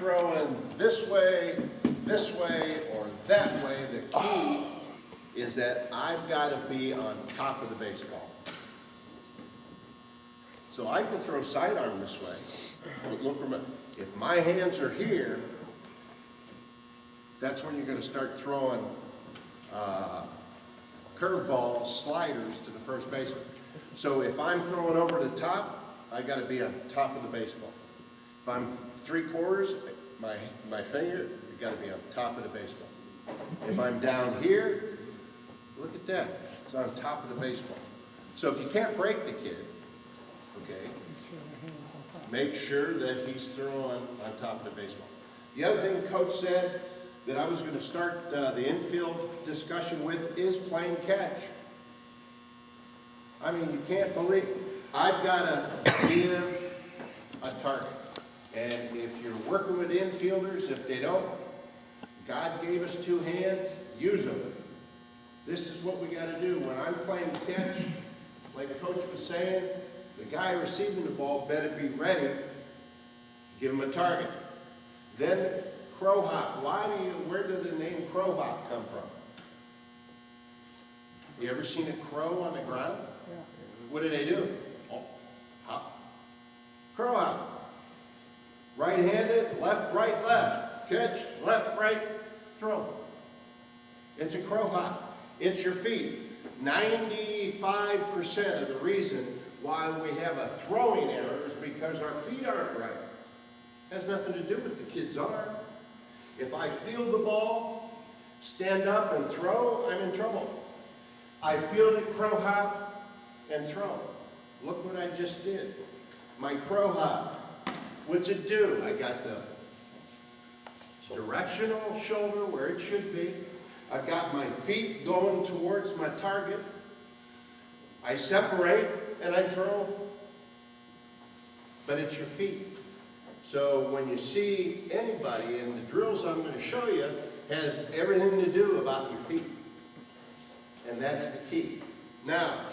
throwing this way, or that way, the key is that I've got to be on top of the baseball. So I can throw sidearm this way, but look, remember, if my hands are here, that's when you're going to start throwing curveballs, sliders to the first baseman. So if I'm throwing over the top, I got to be on top of the baseball. If I'm 3/4, my finger, I got to be on top of the baseball. If I'm down here, look at that, it's on top of the baseball. So if you can't break the kid, okay, make sure that he's throwing on top of the baseball. The other thing Coach said that I was going to start the infield discussion with is playing catch. I mean, you can't believe, I've got to give a target. And if you're working with infielders, if they don't, God gave us 2 hands, use them. This is what we got to do. When I'm playing catch, like Coach was saying, the guy receiving the ball better be ready. Give him a target. Then crow hop. Where did the name crow hop come from? You ever seen a crow on the ground? Yeah. What do they do? Oh, hop. Crow hop. Right-handed, left, right, left. Catch, left, right, throw. It's a crow hop. It's your feet. 95% of the reason why we have a throwing error is because our feet aren't right. It has nothing to do with the kid's arm. If I field the ball, stand up and throw, I'm in trouble. I field it, crow hop, and throw. Look what I just did. My crow hop. What's it do? I got the directional shoulder where it should be. I've got my feet going towards my target. I separate and I throw. But it's your feet. So when you see anybody, and the drills I'm going to show you have everything to do about your feet. And that's the key. Now,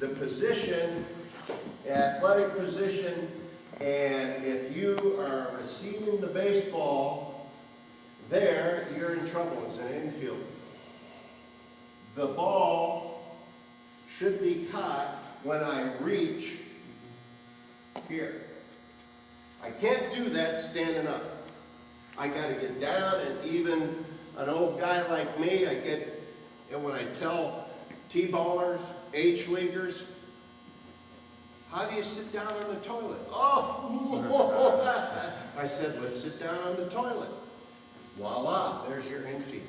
the position, athletic position, and if you are receiving the baseball there, you're in trouble as an infielder. The ball should be caught when I reach here. I can't do that standing up. I got to get down, and even an old guy like me, and when I tell T-ballers, H-leaguers, how do you sit down on the toilet? Oh! I said, let's sit down on the toilet. Voila, there's your infield.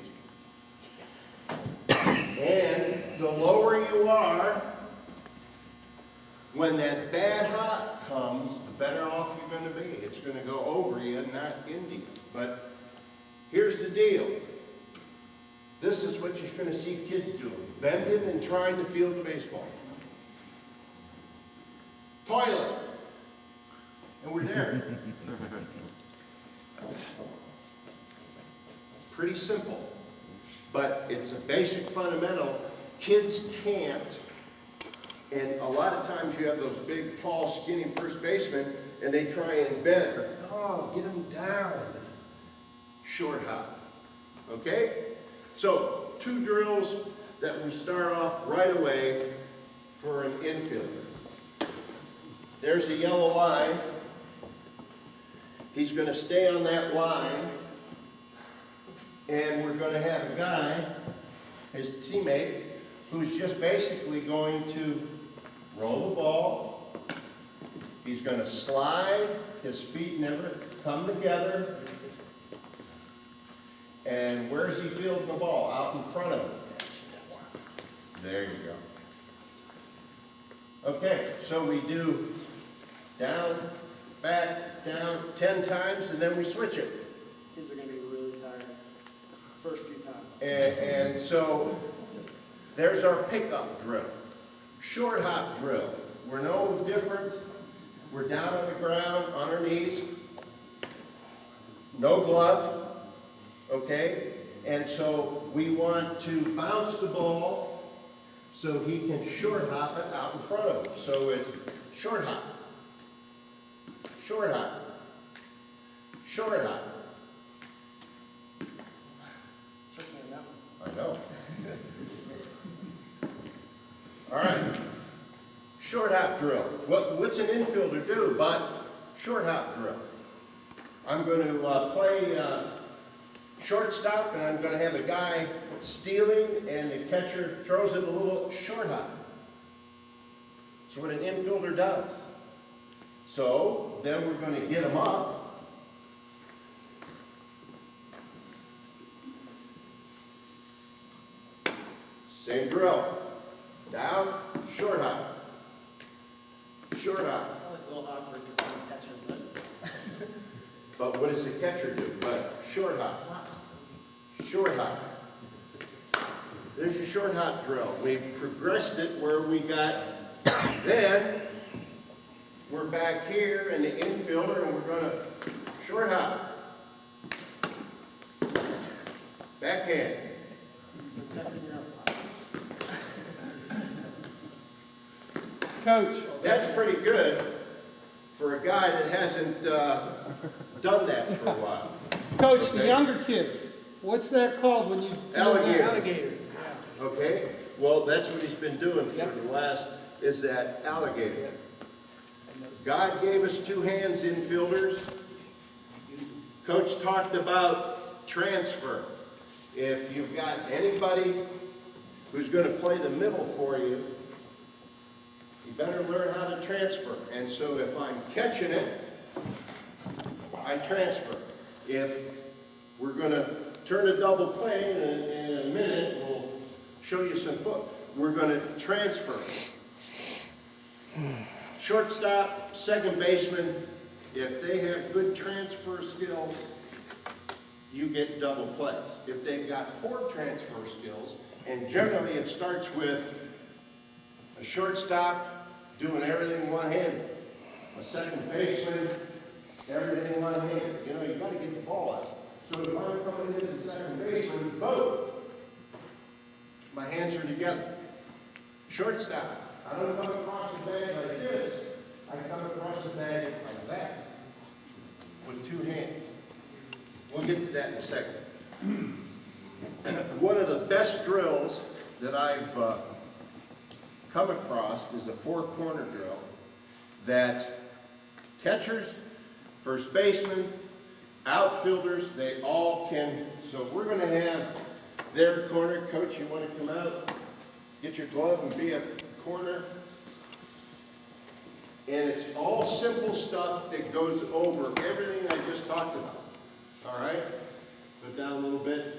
And the lower you are, when that bad hop comes, the better off you're going to be. It's going to go over you and not into you. But here's the deal. This is what you're going to see kids doing. Bending and trying to field the baseball. Toilet. And we're there. Pretty simple. But it's a basic fundamental. Kids can't. And a lot of times you have those big, tall, skinny first basemen, and they try and bend. Oh, get them down. Short hop. Okay? So, 2 drills that we start off right away for an infielder. There's a yellow line. He's going to stay on that line. And we're going to have a guy, his teammate, who's just basically going to roll the ball. He's going to slide. His feet never come together. And where's he fielding the ball? Out in front of him. There you go. Okay, so we do down, back, down 10 times, and then we switch it. Kids are going to be really tired the first few times. And so there's our pickup drill. Short hop drill. We're no different. We're down on the ground, on our knees. No glove. Okay? And so we want to bounce the ball so he can short hop it out in front of him. So it's short hop. Short hop. short hop. Tricky on that one. I know. All right. Short hop drill. What's an infielder do but short hop drill? I'm going to play shortstop, and I'm going to have a guy stealing, and the catcher throws it a little short hop. That's what an infielder does. So then we're going to get him up. Same drill. Down, short hop. Short hop. Probably a little awkward because I'm a catcher, but. But what does the catcher do? But short hop. Short hop. There's your short hop drill. We progressed it where we got, then we're back here in the infielder, and we're going to short hop. Backhand. Coach, That's pretty good for a guy that hasn't done that for a while. Coach, the Okay. younger kids, what's that called when you do that? Alligator. Alligator, yeah. Okay? Well, that's what he's been doing for the last, is that alligator. God gave us two hands, infielders. Coach talked about transfer. If you've got anybody who's going to play the middle for you, you better learn how to transfer. And so if I'm catching it, I transfer. If we're going to turn a double play in a minute, we'll show you some foot. We're going to transfer. Shortstop, second baseman, if they have good transfer skills, you get double plays. If they've got poor transfer skills, and generally it starts with a shortstop doing everything one-handed, a second baseman, everything one-handed. You know, you got to get the ball out. So if I'm coming in as a second baseman, boom, my hands are together. Shortstop, I don't come across the bag like this. I come across the bag like that, with two hands. We'll get to that in a second. One of the best drills that I've come across is a four-corner drill that catchers, first basemen, outfielders, they all can. So we're going to have their corner. Coach, you want to come out, get your glove and be a corner? And it's all simple stuff that goes over everything I just talked about. All right? Put down a little bit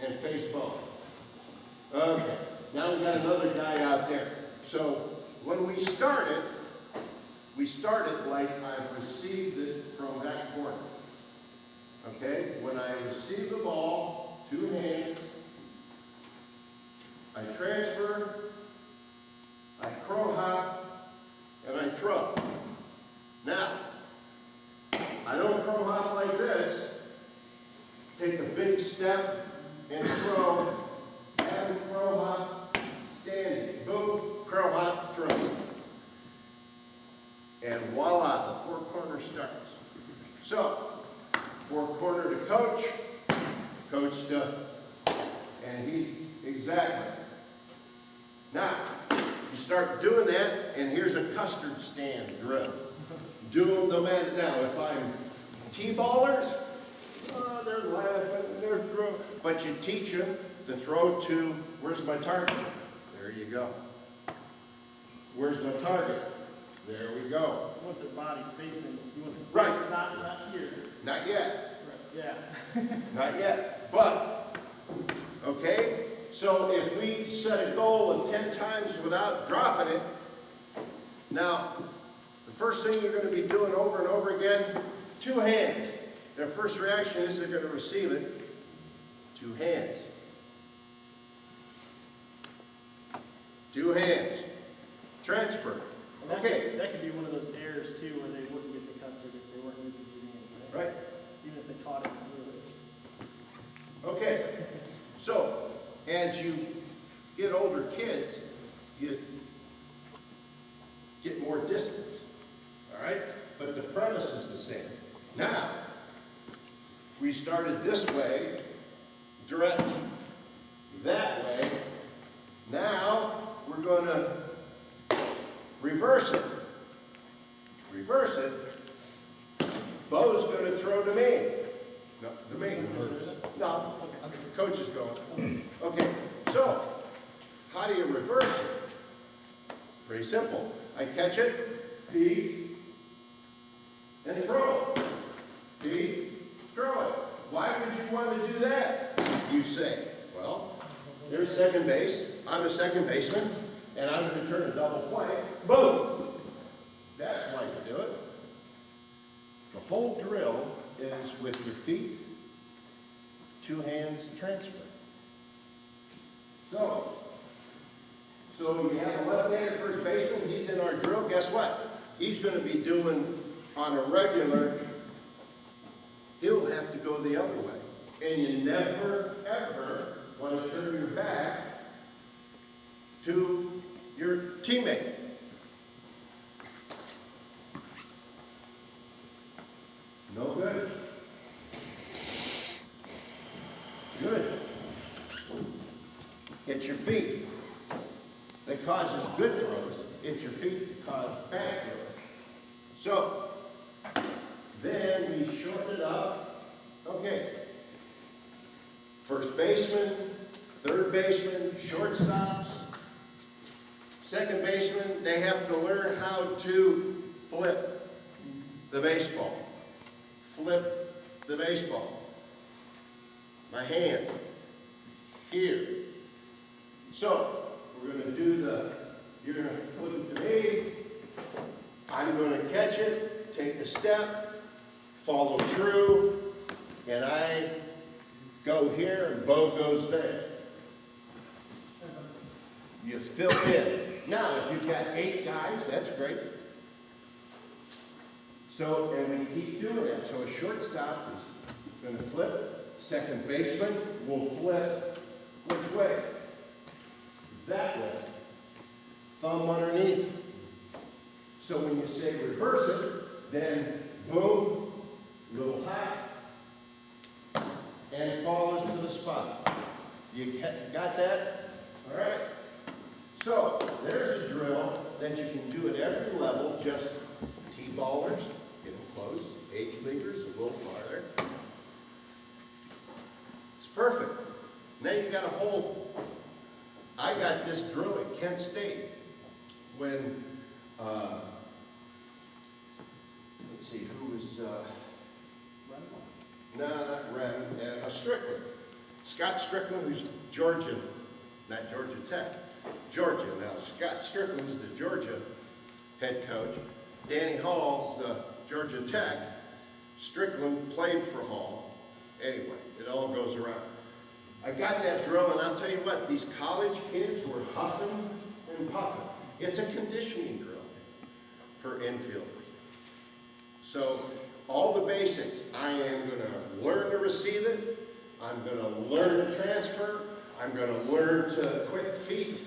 and face ball. Okay. Now we got another guy out there. So when we started like I received it from that corner. Okay? When I receive the ball, two hands, I transfer, I crow hop, and I throw. Now, I don't crow hop like this. Take a big step and throw, have a crow hop, standing, boom, crow hop, throw. And voila, the four corner starts. So, four corner to coach, coach to, and he's exactly. Now, you start doing that, and here's a custard stand drill. Do them no matter. Now, if I'm T-ballers, they're laughing, they're throwing. But you teach them to throw to, where's my target? There you go. Where's my target? There we go. You want their body facing, you want the Right. face not here. Not yet. Right. Yeah. Not yet. But, okay? So if we set a goal of 10 times without dropping it, now, the first thing you're going to be doing over and over again, two hands. Their first reaction is they're going to receive it, two hands. Two hands. Transfer. Okay. That could be one of those errors too, where they wouldn't get the custard if they weren't using two hands. Right. Even if they caught it completely. Okay. So, as you get older kids, you get more distance. All right? But the premise is the same. Now, we started this way, direct that way. Now, we're going to reverse it. Reverse it. Bo's going to throw to me. No, to me. No, the coach is going. Okay, so, how do you reverse it? Pretty simple. I catch it, feed, and throw it. Feed, throw it. Why would you want to do that, you say? Well, there's second base. I'm a second baseman, and I'm going to turn a double play. Boom! That's why you do it. The whole drill is with your feet, two hands transfer. So you have a left-handed first baseman, he's in our drill, guess what? He's going to be doing on a regular, he'll have to go the other way. And you never, ever want to turn your back to your teammate. No good. Good. It's your feet that causes good throws. It's your feet that cause bad throws. So, then we shorten it up. Okay. First baseman, third baseman, shortstops, second baseman, they have to learn how to flip the baseball. Flip the baseball. My hand here. So, we're going to do you're going to flip it to me. I'm going to catch it, take a step, follow through, and I go here and Bo goes there. You fill in. Now, if you've got 8 guys, that's great. So, and we keep doing that. So a shortstop is going to flip. Second baseman will flip which way? That way. Thumb underneath. So when you say reverse it, then boom, little hop, and follows to the spot. You got that? All right. So there's a drill that you can do at every level, just T-ballers, get them close, H-leaguers, a little farther. It's perfect. Now you got a whole, I got this drill at Kent State when, let's see, who was, no, not Ren, Strickland. Scott Strickland, who's Georgia, not Georgia Tech, Georgia. Now, Scott Strickland's the Georgia head coach. Danny Hall's the Georgia Tech. Strickland played for Hall. Anyway, it all goes around. I got that drill, and I'll tell you what, these college kids were huffing and puffing. It's a conditioning drill for infielders. So, all the basics. I am going to learn to receive it. I'm going to learn to transfer. I'm going to learn to quick feet.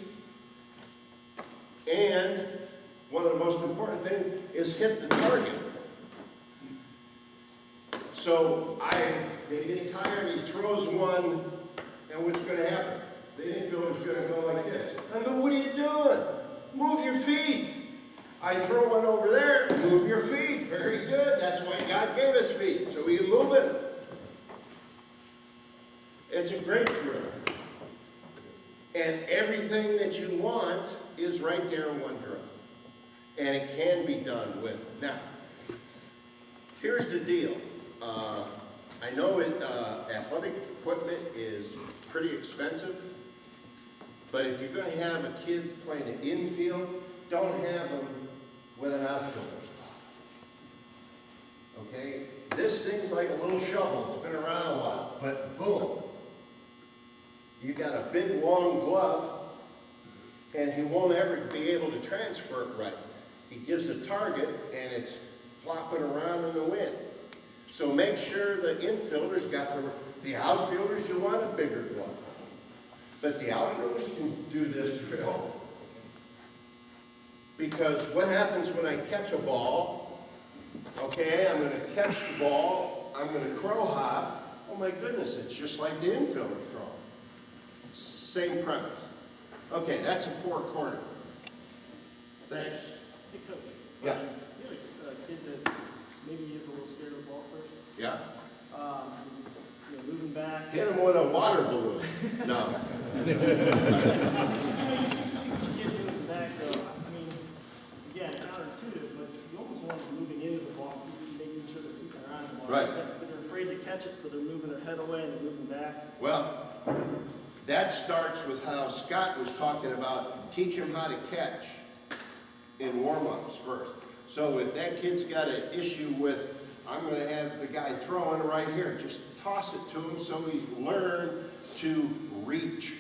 And one of the most important things is hit the target. So they get tired, he throws one, and what's going to happen? The infielder's going to go like this. I go, what are you doing? Move your feet. I throw one over there, move your feet. Very good. That's why God gave us feet, so we can move it. It's a great drill. And everything that you want is right there in one drill. And it can be done with. Now, here's the deal. I know athletic equipment is pretty expensive, but if you're going to have a kid playing an infield, don't have them with an outfielder. Okay? This thing's like a little shovel. It's been around a while, but boom. You got a big, long glove, and he won't ever be able to transfer it right. He gives a target, and it's flopping around in the wind. So make sure the infielders got the outfielders, you want a bigger glove. But the outfielders can do this drill. Because what happens when I catch a ball, okay, I'm going to catch the ball, I'm going to crow hop, oh my goodness, it's just like the infielder throw. Same premise. Okay, that's a 4-quarter. Thanks. Hey, Coach. Yeah. question. You have a kid that maybe is a little scared of the ball first. Yeah. He's moving back. Hit him with a water balloon. No. You see kid moving back though. I mean, again, counterintuitive, but you almost want them moving into the ball, making sure they're keeping their eye on the ball. Right. They're afraid to catch it, so they're moving their head away and they're moving back. Well, that starts with how Scott was talking about teach him how to catch in warm-ups first. So if that kid's got an issue with, I'm going to have the guy throwing right here, just toss it to him so he's learned to reach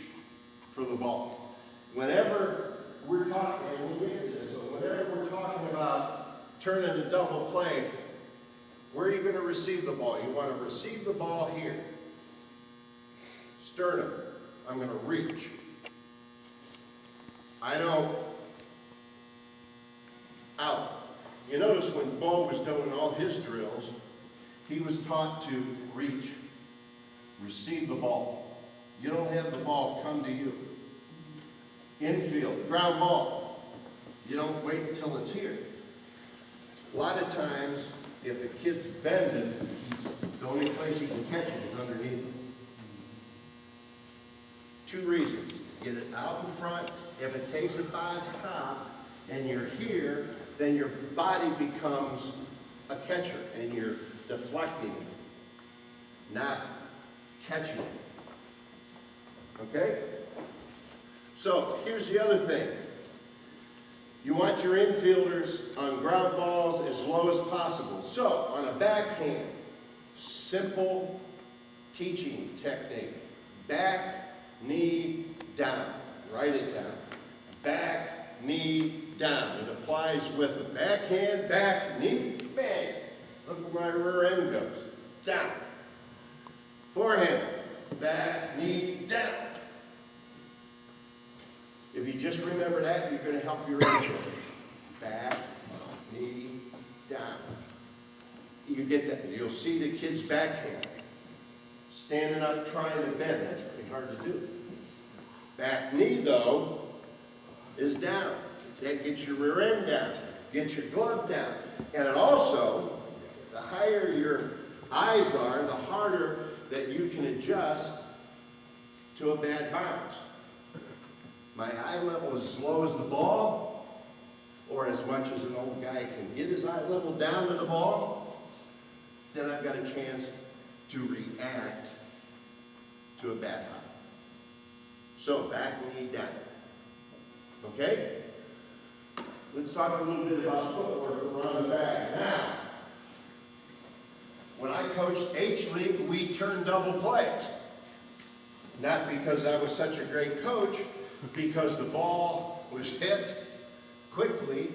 for the ball. Whenever we're talking, and we'll get to this, but whenever we're talking about turning a double play, where are you going to receive the ball? You want to receive the ball here. Sternum. I'm going to reach. I don't out. You notice when Bo was doing all his drills, he was taught to reach, receive the ball. You don't have the ball come to you. Infield, ground ball. You don't wait until it's here. A lot of times, if a kid's bending, the only place he can catch it is underneath him. 2 reasons. Get it out in front. If it takes it by the top and you're here, then your body becomes a catcher and you're deflecting, not catching. Okay? So here's the other thing. You want your infielders on ground balls as low as possible. So on a backhand, simple teaching technique. Back, knee, down. Write it down. Back, knee, down. It applies with the backhand, back, knee, bang. Look where my rear end goes. Down. Forehand, back, knee, down. If you just remember that, you're going to help your infield. Back, knee, down. You get that. You'll see the kid's backhand. Standing up trying to bend. That's pretty hard to do. Back knee, though, is down. That gets your rear end down. Get your glove down. And it also, the higher your eyes are, the harder that you can adjust to a bad bounce. My eye level is as low as the ball, or as much as an old guy can get his eye level down to the ball, then I've got a chance to react to a bad hop. So back, knee, down. Okay? Let's talk a little bit about footwork around the bag. Now, when I coached H-League, we turned double plays. Not because I was such a great coach, because the ball was hit quickly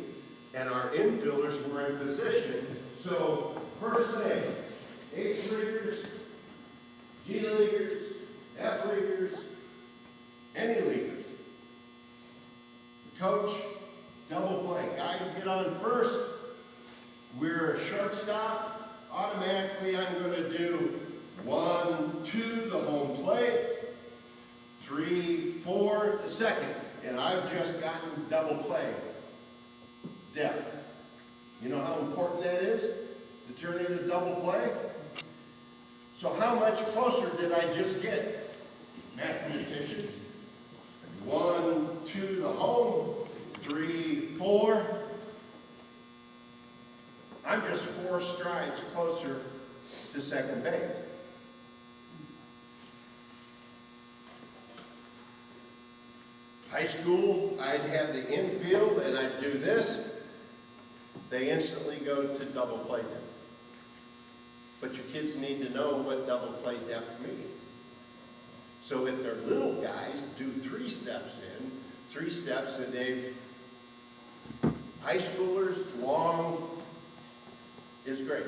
and our infielders were in position. So, first thing, H-Leaguers, G-Leaguers, F-Leaguers, any leaguers. Coach, double play. Guy can get on first. We're a shortstop. Automatically, I'm going to do 1, 2, the home plate. 3, 4, the second. And I've just gotten double play. Depth. You know how important that is to turn into double play? So how much closer did I just get? Mathematician. 1, 2, the home. 3, 4. I'm just 4 strides closer to second base. High school, I'd have the infield and I'd do this. They instantly go to double play depth. But your kids need to know what double play depth means. So if they're little guys, do 3 steps in, 3 steps, and they've, high schoolers, long is great.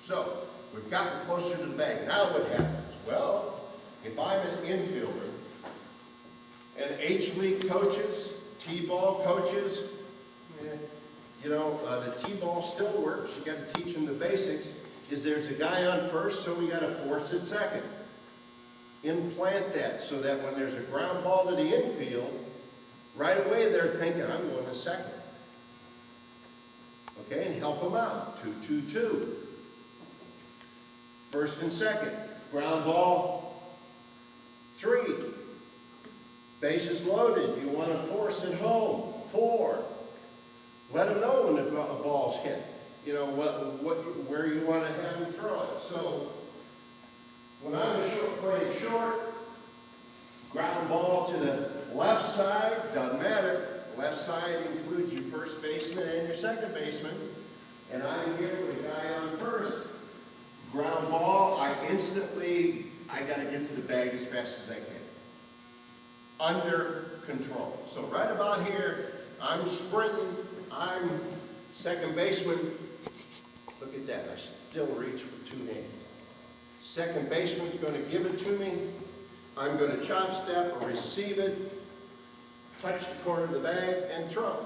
So we've gotten closer to the bag. Now what happens? Well, if I'm an infielder, and H-League coaches, T-ball coaches, the T-ball still works. You got to teach them the basics. is there's a guy on first, so we gotta force it second. Implant that so that when there's a ground ball to the infield, right away they're thinking, I'm going to second. Okay, and help them out. 2-2-2. First and second. Ground ball, 3. Bases loaded. You want to force it home. 4. Let them know when the ball's hit. You know, where you want to have them throw it. So, when I'm playing short, ground ball to the left side, doesn't matter. Left side includes your first baseman and your second baseman. And I'm here with a guy on first. Ground ball, I gotta get to the bag as fast as I can. Under control. So right about here, I'm sprinting, I'm second baseman. Look at that, I still reach with 2 hands. Second baseman's gonna give it to me. I'm gonna chop step or receive it, touch the corner of the bag, and throw.